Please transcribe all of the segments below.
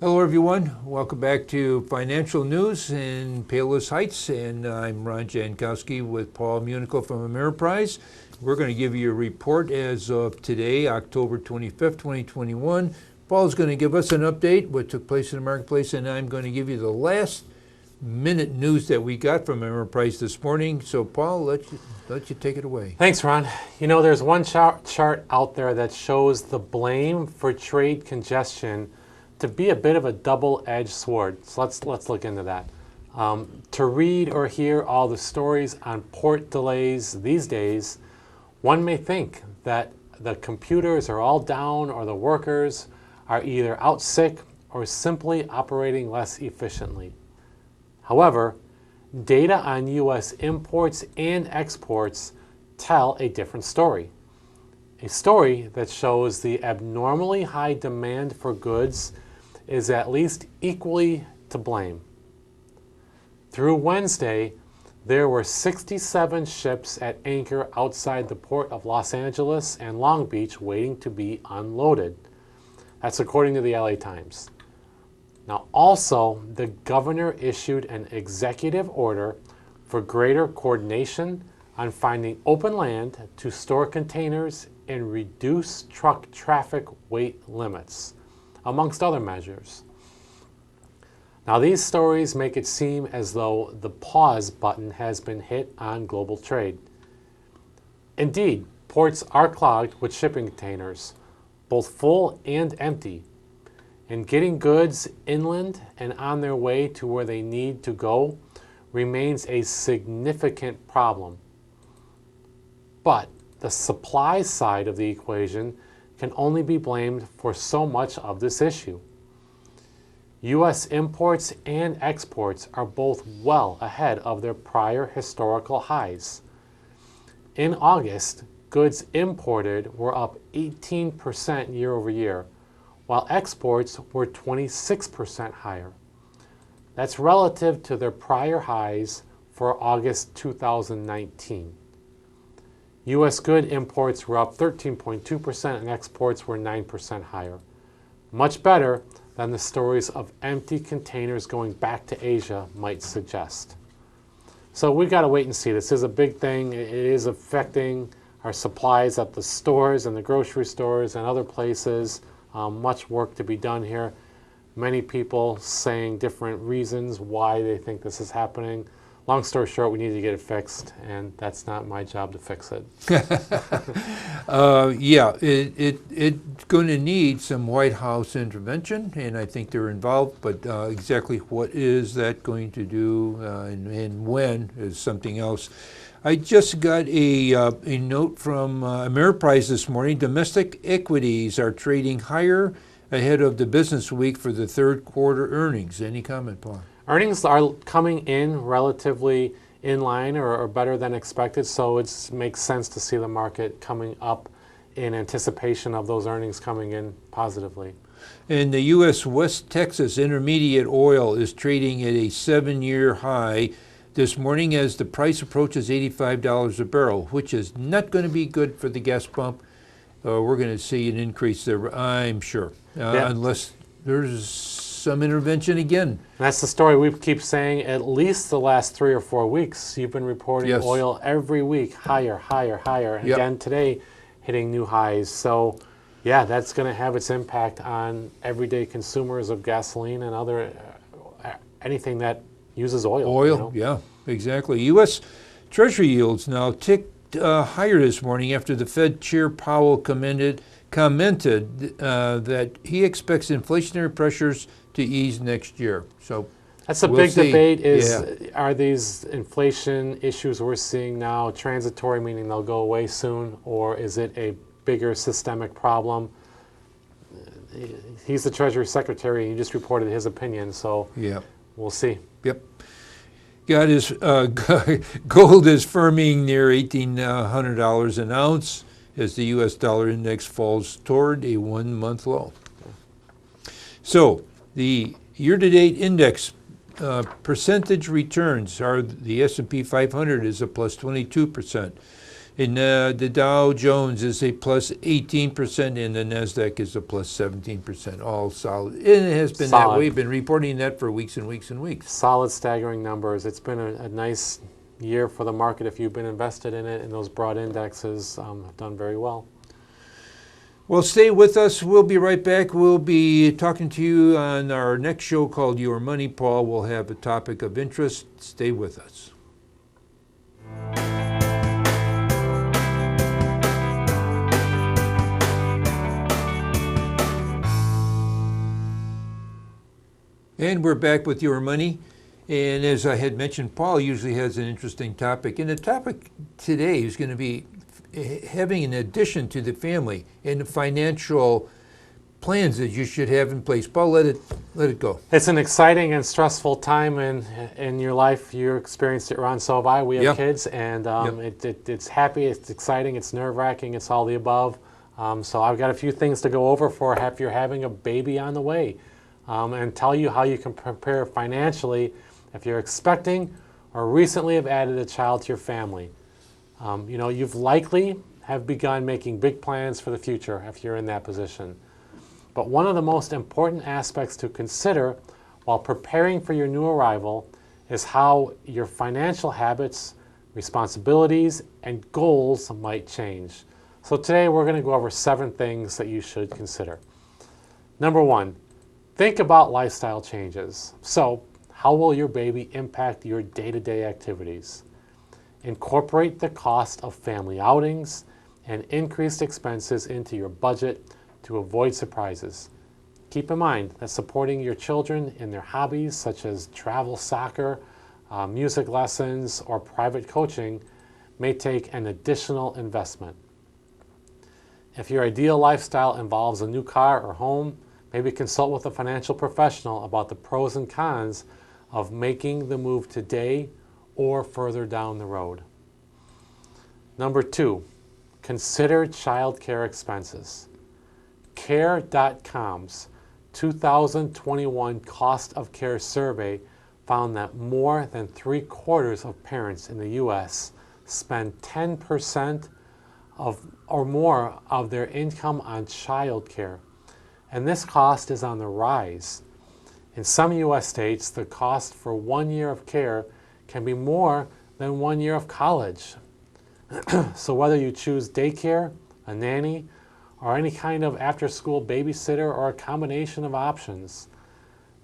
Hello, everyone. Welcome back to Financial News in Palos Heights, and I'm Ron Jankowski with Paul Munico from Ameriprise. We're going to give you a report as of today, October 25th, 2021. Paul's going to give us an update, what took place in the marketplace, and I'm going to give you the last minute news that we got from Ameriprise this morning. So, Paul, let you take it away. Thanks, Ron. You know, there's one chart out there that shows the blame for trade congestion to be a bit of a double-edged sword. So let's look into that. To read or hear all the stories on port delays these days, one may think that the computers are all down or the workers are either out sick or simply operating less efficiently. However, data on U.S. imports and exports tell a different story. A story that shows the abnormally high demand for goods is at least equally to blame. Through Wednesday, there were 67 ships at anchor outside the port of Los Angeles and Long Beach waiting to be unloaded. That's according to the LA Times. Now, also, the governor issued an executive order for greater coordination on finding open land to store containers and reduce truck traffic weight limits, amongst other measures. Now, these stories make it seem as though the pause button has been hit on global trade. Indeed, ports are clogged with shipping containers, both full and empty, and getting goods inland and on their way to where they need to go remains a significant problem. But the supply side of the equation can only be blamed for so much of this issue. U.S. imports and exports are both well ahead of their prior historical highs. In August, goods imported were up 18% year over year, while exports were 26% higher. That's relative to their prior highs for August 2019. U.S. good imports were up 13.2% and exports were 9% higher. Much better than the stories of empty containers going back to Asia might suggest. So we've got to wait and see. This is a big thing. It is affecting our supplies at the stores and the grocery stores and other places. Much work to be done here. Many people saying different reasons why they think this is happening. Long story short, we need to get it fixed, and that's not my job to fix it. It's going to need some White House intervention, and I think they're involved, but exactly what is that going to do and when is something else. I just got a note from Ameriprise this morning. Domestic equities are trading higher ahead of the business week for the third quarter earnings. Any comment, Paul? Earnings are coming in relatively in line or better than expected, so it makes sense to see the market coming up in anticipation of those earnings coming in positively. And the U.S. West Texas Intermediate oil is trading at a 7-year high this morning as the price approaches $85 a barrel, which is not going to be good for the gas pump. We're going to see an increase there, I'm sure, unless there's some intervention again. And that's the story we keep saying at least the last 3 or 4 weeks. You've been reporting oil every week, higher, higher, higher. And again today, hitting new highs. So, yeah, that's going to have its impact on everyday consumers of gasoline and other anything that uses oil. Oil, yeah, exactly. U.S. Treasury yields now ticked higher this morning after the Fed Chair Powell commented that he expects inflationary pressures to ease next year. So that's a big debate are these inflation issues we're seeing now transitory, meaning they'll go away soon, or is it a bigger systemic problem? He's the Treasury Secretary, and he just reported his opinion, so we'll see. Yep. Got his gold is firming near $1,800 an ounce as the U.S. dollar index falls toward a 1-month low. So the year-to-date index percentage returns are the S&P 500 is a plus 22%. And the Dow Jones is a plus 18%, and the NASDAQ is a plus 17%, all solid. And it has been that Solid. way. We've been reporting that for weeks and weeks and weeks. Solid, staggering numbers. It's been a nice year for the market if you've been invested in it, and those broad indexes have done very well. Well, stay with us. We'll be right back. We'll be talking to you on our next show called Your Money. Paul will have a topic of interest. Stay with us. And we're back with Your Money. And as I had mentioned, Paul usually has an interesting topic. And the topic today is going to be having an addition to the family and the financial plans that you should have in place. Paul, let it go. It's an exciting and stressful time in your life. You experienced it, Ron, so have I. We have Yep. kids, and Yep. it's happy, it's exciting, it's nerve-wracking, it's all the above. So I've got a few things to go over for if you're having a baby on the way, and tell you how you can prepare financially if you're expecting or recently have added a child to your family. You've likely have begun making big plans for the future if you're in that position. But one of the most important aspects to consider while preparing for your new arrival is how your financial habits, responsibilities, and goals might change. So today we're going to go over 7 things that you should consider. Number 1, think about lifestyle changes. So, how will your baby impact your day-to-day activities? Incorporate the cost of family outings and increased expenses into your budget to avoid surprises. Keep in mind that supporting your children in their hobbies such as travel, soccer, music lessons, or private coaching may take an additional investment. If your ideal lifestyle involves a new car or home, maybe consult with a financial professional about the pros and cons of making the move today or further down the road. Number 2, consider child care expenses. Care.com's 2021 Cost of Care survey found that more than 3/4 of parents in the U.S. spend 10% or more of their income on child care, and this cost is on the rise. In some U.S. states, the cost for 1 year of care can be more than 1 year of college. So whether you choose daycare, a nanny, or any kind of after-school babysitter or a combination of options,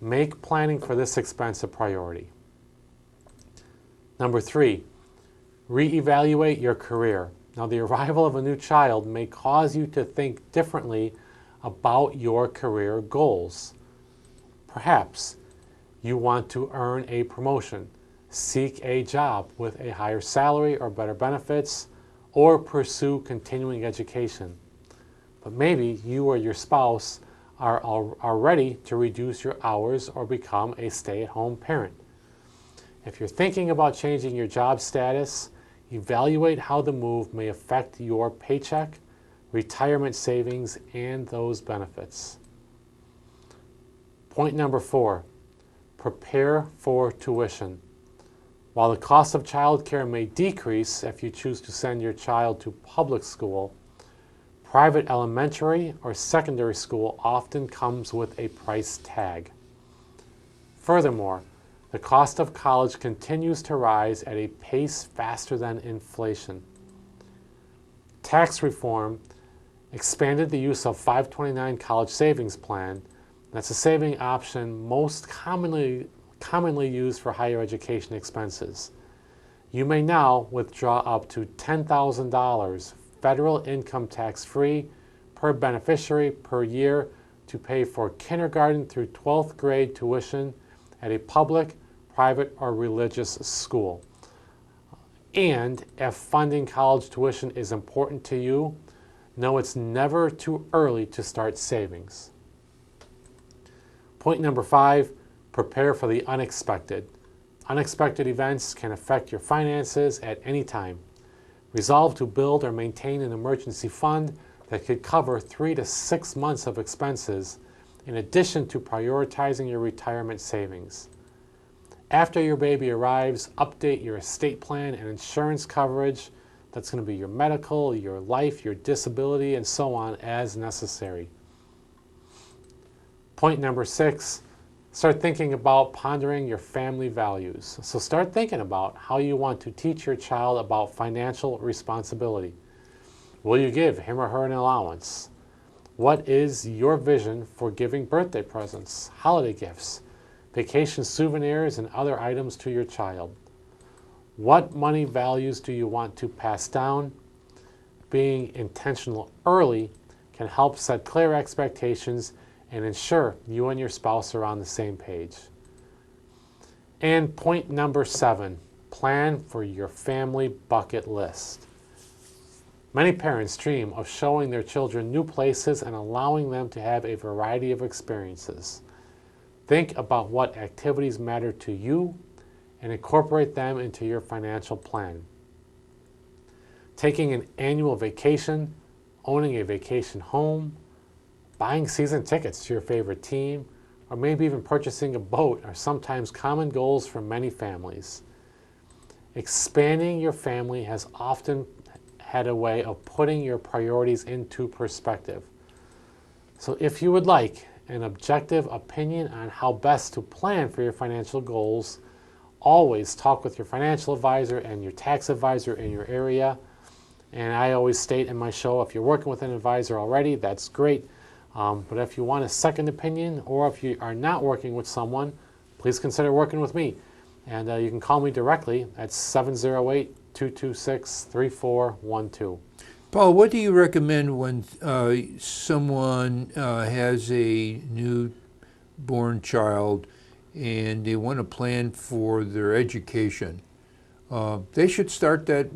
make planning for this expense a priority. Number 3, reevaluate your career. Now, the arrival of a new child may cause you to think differently about your career goals. Perhaps you want to earn a promotion, seek a job with a higher salary or better benefits, or pursue continuing education. But maybe you or your spouse are ready to reduce your hours or become a stay-at-home parent. If you're thinking about changing your job status, evaluate how the move may affect your paycheck, retirement savings, and those benefits. Point number 4, prepare for tuition. While the cost of childcare may decrease if you choose to send your child to public school, private elementary or secondary school often comes with a price tag. Furthermore, the cost of college continues to rise at a pace faster than inflation. Tax reform expanded the use of 529 College Savings Plan. That's a saving option most commonly used for higher education expenses. You may now withdraw up to $10,000 federal income tax-free per beneficiary per year to pay for kindergarten through 12th grade tuition at a public, private, or religious school. And if funding college tuition is important to you, know it's never too early to start savings. Point number 5, prepare for the unexpected. Unexpected events can affect your finances at any time. Resolve to build or maintain an emergency fund that could cover 3 to 6 months of expenses, in addition to prioritizing your retirement savings. After your baby arrives, update your estate plan and insurance coverage That's going to be your medical, your life, your disability, and so on as necessary. Point number 6, start thinking about pondering your family values. So start thinking about how you want to teach your child about financial responsibility. Will you give him or her an allowance? What is your vision for giving birthday presents, holiday gifts, vacation souvenirs, and other items to your child? What money values do you want to pass down? Being intentional early can help set clear expectations and ensure you and your spouse are on the same page. And point number 7, plan for your family bucket list. Many parents dream of showing their children new places and allowing them to have a variety of experiences. Think about what activities matter to you and incorporate them into your financial plan. Taking an annual vacation, owning a vacation home, buying season tickets to your favorite team, or maybe even purchasing a boat are sometimes common goals for many families. Expanding your family has often had a way of putting your priorities into perspective. So if you would like an objective opinion on how best to plan for your financial goals, always talk with your financial advisor and your tax advisor in your area. And I always state in my show, if you're working with an advisor already, that's great. But if you want a second opinion, or if you are not working with someone, please consider working with me. And you can call me directly at 708-226-3412. Paul, what do you recommend when someone has a newborn child and they want to plan for their education? They should start that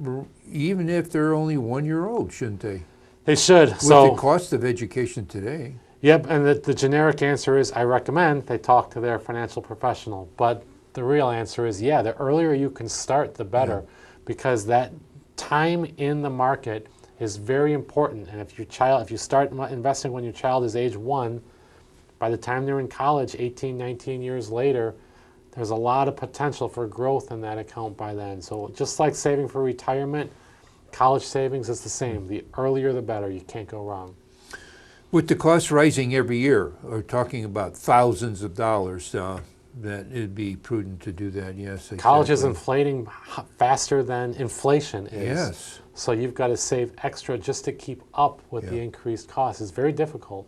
even if they're only 1 year old, shouldn't they? They should. With the cost of education today. Yep, and the generic answer is I recommend they talk to their financial professional. But the real answer is, yeah, the earlier you can start, the better, because that time in the market is very important. And if you start investing when your child is age 1, by the time they're in college, 18, 19 years later, there's a lot of potential for growth in that account by then. So just like saving for retirement, college savings is the same. The earlier the better. You can't go wrong. With the cost rising every year, we're talking about thousands of dollars, that it'd be prudent to do that, yes. Exactly. College is inflating faster than inflation is. Yes. So you've got to save extra just to keep up with the increased costs. It's very difficult.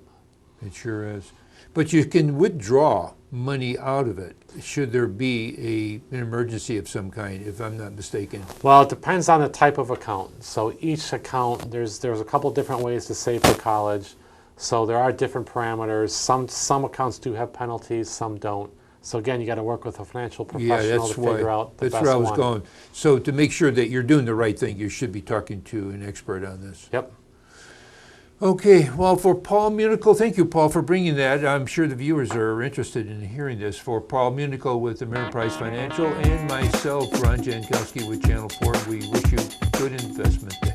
It sure is. But you can withdraw money out of it should there be an emergency of some kind, if I'm not mistaken. Well, it depends on the type of account. So each account, there's a couple different ways to save for college. So there are different parameters. Some accounts do have penalties, some don't. So again, you got to work with a financial professional to figure out the best one. That's where I was going. So to make sure that you're doing the right thing, you should be talking to an expert on this. Yep. Okay, well, for Paul Municle, thank you, Paul, for bringing that. I'm sure the viewers are interested in hearing this. For Paul Municle with Ameriprise Financial and myself, Ron Jankowski with Channel 4, we wish you good investment day.